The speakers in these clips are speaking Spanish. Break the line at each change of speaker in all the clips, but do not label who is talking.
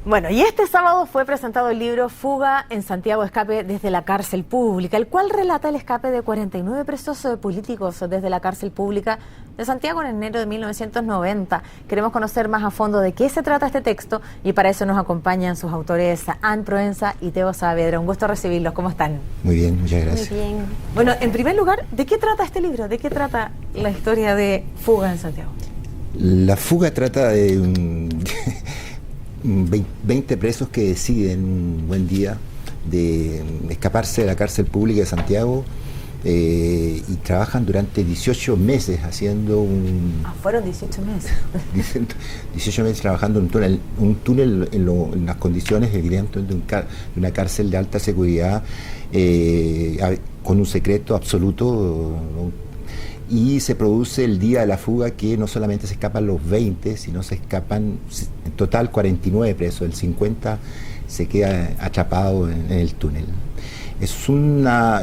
Bueno, y este sábado fue presentado el libro Fuga en Santiago, escape desde la cárcel pública, el cual relata el escape de 49 presos políticos desde la cárcel pública de Santiago en enero de 1990. Queremos conocer más a fondo de qué se trata este texto y para eso nos acompañan sus autores Anne Proenza y Teo Saavedra. Un gusto recibirlos. ¿Cómo están?
Muy bien, muchas gracias.
Muy bien.
Bueno, en primer lugar, ¿de qué trata este libro? ¿De qué trata la historia de Fuga en Santiago?
La fuga trata de 20 presos que deciden un buen día de escaparse de la cárcel pública de Santiago y trabajan durante 18 meses haciendo
fueron 18 meses.
18 meses trabajando en un túnel en las condiciones evidentes de una cárcel de alta seguridad con un secreto absoluto. Y se produce el día de la fuga que no solamente se escapan los 20, sino se escapan en total 49 presos, el 50 se queda atrapado en el túnel. Es una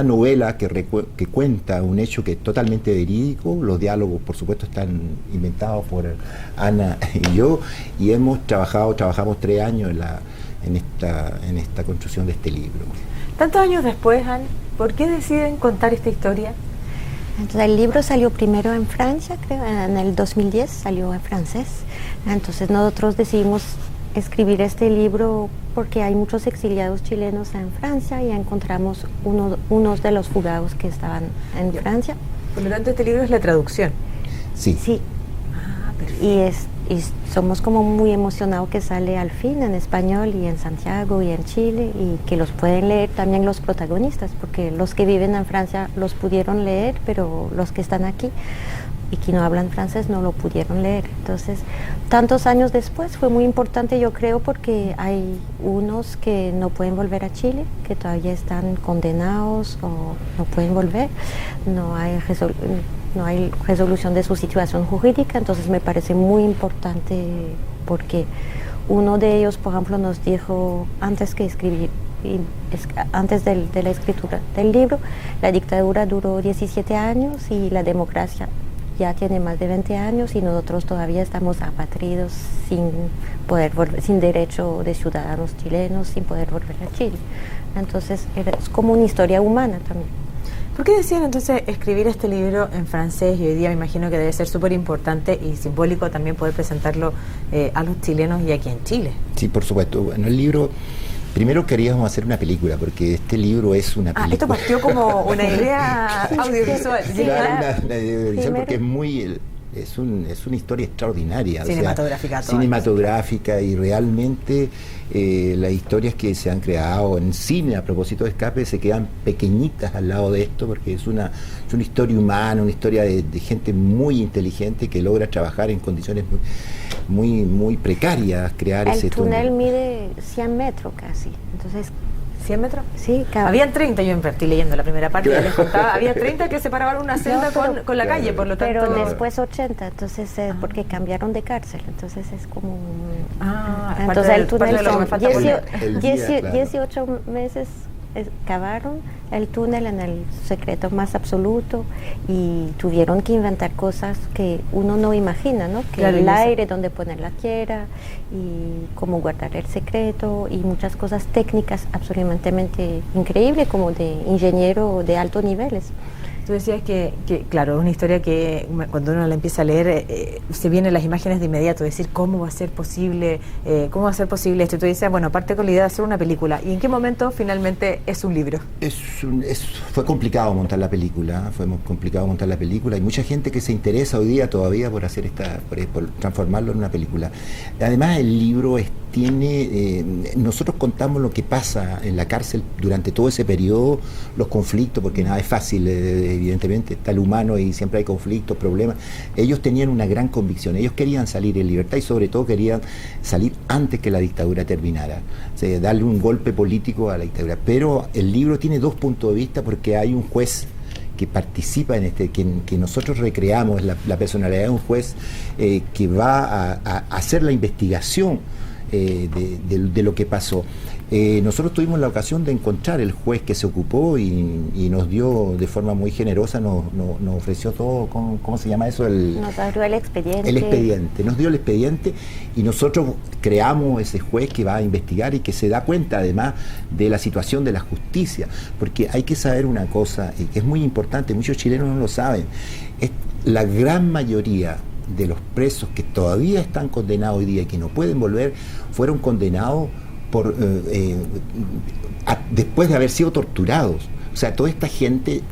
novela que cuenta un hecho que es totalmente verídico. Los diálogos, por supuesto, están inventados por Ana y yo, y trabajamos 3 años en esta construcción de este libro.
Tantos años después, Anne, ¿por qué deciden contar esta historia?
Entonces, el libro salió primero en Francia, creo, en el 2010 salió en francés. Entonces nosotros decidimos escribir este libro porque hay muchos exiliados chilenos en Francia y encontramos unos de los fugados que estaban en Francia.
Por lo tanto, este libro es la traducción.
Sí.
Sí.
Ah, perfecto.
Y somos como muy emocionados que sale al fin en español y en Santiago y en Chile y que los pueden leer también los protagonistas, porque los que viven en Francia los pudieron leer, pero los que están aquí y que no hablan francés no lo pudieron leer. Entonces, tantos años después fue muy importante, yo creo, porque hay unos que no pueden volver a Chile, que todavía están condenados o no pueden volver, no hay resolución de su situación jurídica. Entonces me parece muy importante porque uno de ellos, por ejemplo, nos dijo antes de la escritura del libro, la dictadura duró 17 años y la democracia ya tiene más de 20 años y nosotros todavía estamos apátridos sin derecho de ciudadanos chilenos, sin poder volver a Chile. Entonces es como una historia humana también.
¿Por qué decían entonces escribir este libro en francés? Y hoy día me imagino que debe ser súper importante y simbólico también poder presentarlo a los chilenos y aquí en Chile.
Sí, por supuesto. Bueno, el libro, primero queríamos hacer una película, porque este libro es una película.
Esto partió como una idea audiovisual.
Sí, una idea audiovisual porque es una historia extraordinaria.
Cinematográfica.
Cinematográfica y realmente las historias que se han creado en cine a propósito de escape se quedan pequeñitas al lado de esto, porque es una historia humana, una historia de gente muy inteligente que logra trabajar en condiciones muy precarias, crear ese túnel.
El túnel mide 100 metros casi, entonces...
¿100 metros?
Sí,
habían 30, yo invertí leyendo la primera parte, les contaba, había 30 que separaban una celda con la calle, por lo tanto...
Pero después 80, entonces, porque cambiaron de cárcel, entonces es como... entonces el túnel son 18 meses cavaron el túnel en el secreto más absoluto y tuvieron que inventar cosas que uno no imagina, ¿no? Que claro, el aire donde poner la tierra y cómo guardar el secreto y muchas cosas técnicas absolutamente increíbles, como de ingeniero de altos niveles.
Tú decías que claro, es una historia que cuando uno la empieza a leer se vienen las imágenes de inmediato, decir cómo va a ser posible esto. Y tú dices, bueno, aparte con la idea de hacer una película, ¿y en qué momento finalmente es un libro?
Fue complicado montar la película, Hay mucha gente que se interesa hoy día todavía por hacer por transformarlo en una película. Además, el libro nosotros contamos lo que pasa en la cárcel durante todo ese periodo, los conflictos, porque nada es fácil, evidentemente está el humano y siempre hay conflictos, problemas. Ellos tenían una gran convicción, ellos querían salir en libertad y sobre todo querían salir antes que la dictadura terminara, o sea, darle un golpe político a la dictadura. Pero el libro tiene 2 puntos de vista, porque hay un juez que participa en que nosotros recreamos la personalidad de un juez que va a hacer la investigación de lo que pasó. Nosotros tuvimos la ocasión de encontrar el juez que se ocupó y nos dio de forma muy generosa, nos ofreció todo, ¿cómo se llama eso?
Nos abrió el expediente.
El expediente, nos dio el expediente y nosotros creamos ese juez que va a investigar y que se da cuenta además de la situación de la justicia, porque hay que saber una cosa que es muy importante, muchos chilenos no lo saben, la gran mayoría de los presos que todavía están condenados hoy día y que no pueden volver, fueron condenados después de haber sido torturados. O sea, toda esta gente,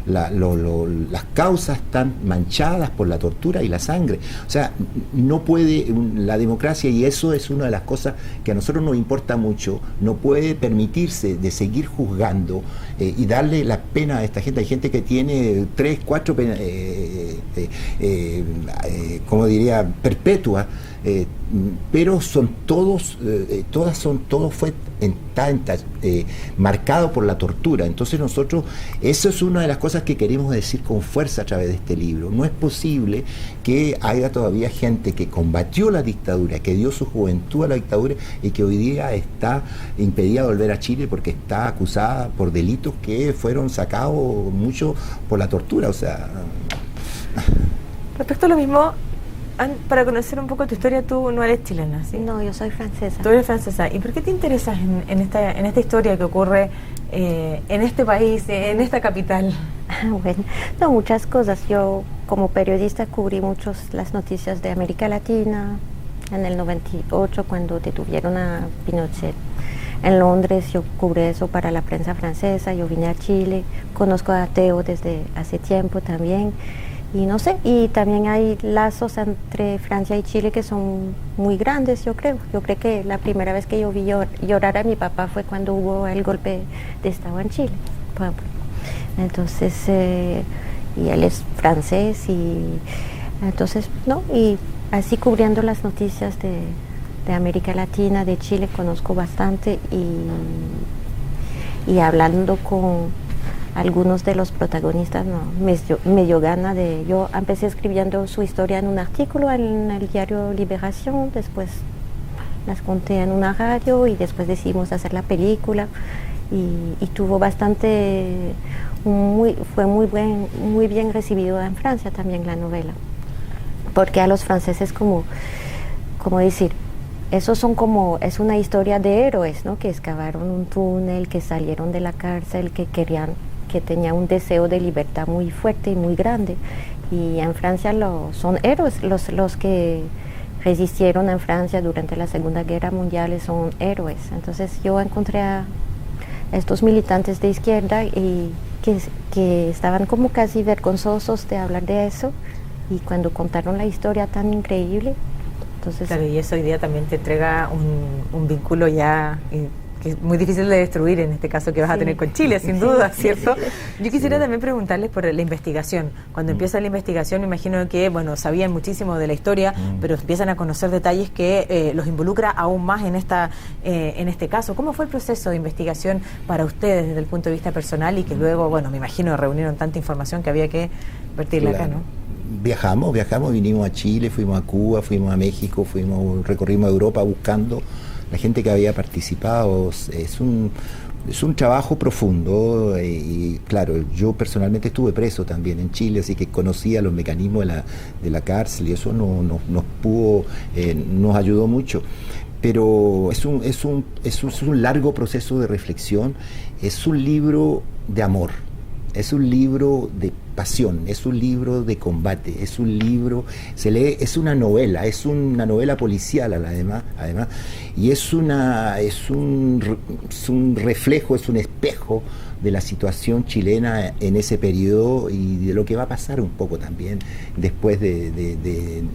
las causas están manchadas por la tortura y la sangre. O sea, no puede la democracia, y eso es una de las cosas que a nosotros nos importa mucho, no puede permitirse de seguir juzgando y darle la pena a esta gente. Hay gente que tiene 3, 4 penas, como diría, perpetuas, pero son todos, todo fue marcado por la tortura. Entonces nosotros, eso es una de las cosas que queremos decir con fuerza a través de este libro. No es posible que haya todavía gente que combatió la dictadura, que dio su juventud a la dictadura y que hoy día está impedida de volver a Chile porque está acusada por delitos que fueron sacados mucho por la tortura. O sea,
respecto a lo mismo, para conocer un poco tu historia, tú no eres chilena, ¿sí?
No, yo soy francesa.
Tú eres francesa. ¿Y por qué te interesas en esta historia que ocurre en este país, en esta capital?
Bueno, no, muchas cosas. Yo como periodista cubrí muchas las noticias de América Latina. En el 98, cuando detuvieron a Pinochet en Londres, yo cubrí eso para la prensa francesa. Yo vine a Chile, conozco a Teo desde hace tiempo también. Y no sé, y también hay lazos entre Francia y Chile que son muy grandes, yo creo. Yo creo que la primera vez que yo vi llorar a mi papá fue cuando hubo el golpe de Estado en Chile. Entonces, y él es francés, y entonces, ¿no? Y así cubriendo las noticias de América Latina, de Chile, conozco bastante, y hablando con algunos de los protagonistas, no, me dio gana de... Yo empecé escribiendo su historia en un artículo en el diario Liberación, después las conté en una radio y después decidimos hacer la película, y tuvo bastante... fue muy bien recibido en Francia también la novela, porque a los franceses como decir, esos son es una historia de héroes, ¿no? Que excavaron un túnel, que salieron de la cárcel, que tenían un deseo de libertad muy fuerte y muy grande, y en Francia son héroes, los que resistieron en Francia durante la Segunda Guerra Mundial son héroes. Entonces yo encontré a estos militantes de izquierda y que estaban como casi vergonzosos de hablar de eso, y cuando contaron la historia tan increíble, entonces...
Claro, y eso hoy día también te entrega un vínculo ya... que es muy difícil de destruir en este caso que vas a tener con Chile, sin duda, ¿cierto? Yo quisiera también preguntarles por la investigación. Cuando empieza la investigación, me imagino que, bueno, sabían muchísimo de la historia, pero empiezan a conocer detalles que los involucra aún más en este caso. ¿Cómo fue el proceso de investigación para ustedes desde el punto de vista personal y que luego, bueno, me imagino reunieron tanta información que había que vertirla acá, ¿no?
Viajamos, vinimos a Chile, fuimos a Cuba, fuimos a México, recorrimos Europa buscando la gente que había participado. Es un trabajo profundo, y claro, yo personalmente estuve preso también en Chile, así que conocía los mecanismos de la cárcel, y eso nos ayudó mucho. Pero es un largo proceso de reflexión, es un libro de amor, es un libro de pasión, es un libro de combate, es un libro, se lee, es una novela policial además, y es un reflejo, es un espejo de la situación chilena en ese periodo y de lo que va a pasar un poco también después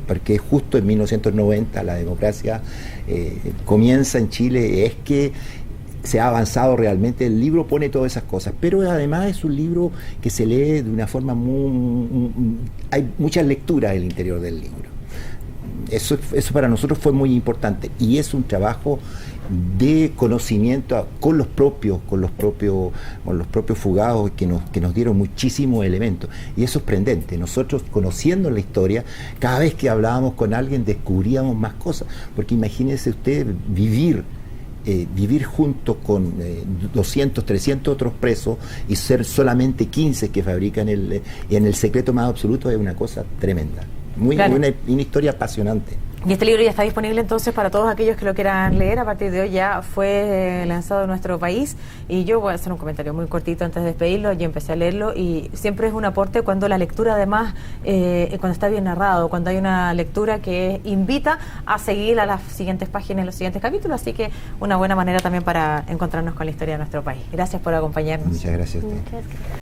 porque justo en 1990 la democracia comienza en Chile. Es que se ha avanzado realmente, el libro pone todas esas cosas, pero además es un libro que se lee de una forma hay muchas lecturas en el interior del libro. eso para nosotros fue muy importante y es un trabajo de conocimiento con los propios fugados que nos dieron muchísimos elementos, y eso es prendente. Nosotros, conociendo la historia, cada vez que hablábamos con alguien descubríamos más cosas, porque imagínense usted vivir junto con 200, 300 otros presos y ser solamente 15 que fabrican en el secreto más absoluto, es una cosa tremenda.
Claro.
Una historia apasionante.
Y este libro ya está disponible entonces para todos aquellos que lo quieran leer. A partir de hoy ya fue lanzado en nuestro país, y yo voy a hacer un comentario muy cortito antes de despedirlo. Yo empecé a leerlo y siempre es un aporte cuando la lectura, además, cuando está bien narrado, cuando hay una lectura que invita a seguir a las siguientes páginas, los siguientes capítulos, así que una buena manera también para encontrarnos con la historia de nuestro país. Gracias por acompañarnos.
Muchas gracias a usted.
Muchas gracias.